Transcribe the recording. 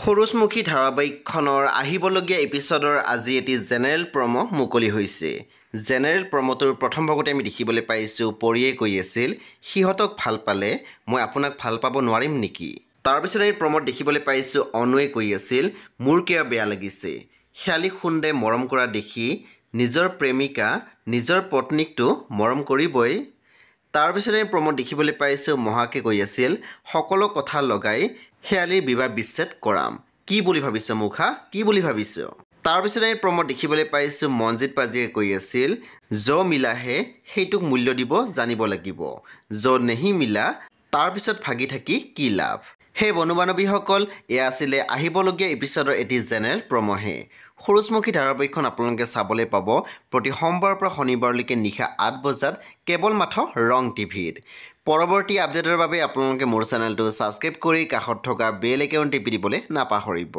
সূৰুযমুখী ধাৰাবাহিকখনৰ আহিবলগীয়া এপিছডৰ আজি এটি জেনেৰেল প্ৰমো মুকলি হৈছে। জেনেৰেল প্ৰমোটোৰ প্ৰথম ভাগতে আমি দেখিবলৈ পাইছোঁ পৰিয়ে কৈ আছিল, সিহঁতক ভাল পালে মই আপোনাক ভাল পাব নোৱাৰিম নেকি? তাৰপিছত আমি প্ৰমোত দেখিবলৈ পাইছোঁ অনুৱে কৈ আছিল, মোৰ কিয় বেয়া লাগিছে। শেৱালী সুন্দে মৰম কৰা দেখি নিজৰ প্ৰেমিকা, নিজৰ পত্নীকটো মৰম কৰিবই। তাৰপিছত আমি প্ৰমোত দেখিবলৈ পাইছোঁ মহাকে কৈ আছিল, সকলো কথা লগাই শেৱালীৰ বিবাহ বিচ্ছেদ কৰাম। কি বুলি ভাবিছ মুখা, কি বুলি ভাবিছ? তাৰপিছত আমি প্ৰমোত দেখিবলৈ পাইছোঁ মনজিৎ পাজিয়ে কৈ আছিল, য' মিলা হে সেইটোক মূল্য দিব জানিব লাগিব, য' নেহি মিলা তাৰপিছত ভাগি থাকি কি লাভ। সেই বন্ধু বান্ধৱীসকল, এয়া আছিলে আহিবলগীয়া এপিছডৰ এটি জেনেৰেল প্ৰমোহে। সূৰুযমুখী ধাৰাবাহিকখন আপোনালোকে চাবলৈ পাব প্ৰতি সোমবাৰৰ পৰা শনিবাৰলৈকে নিশা ৮ বজাত কেৱল মাত্ৰ ৰং টিভিত। পৰৱৰ্তী আপডেটৰ বাবে আপোনালোকে মোৰ চেনেলটো ছাবস্ক্ৰাইব কৰি কাষত থকা বেল আইকন টিপি দিবলৈ নাপাহৰিব।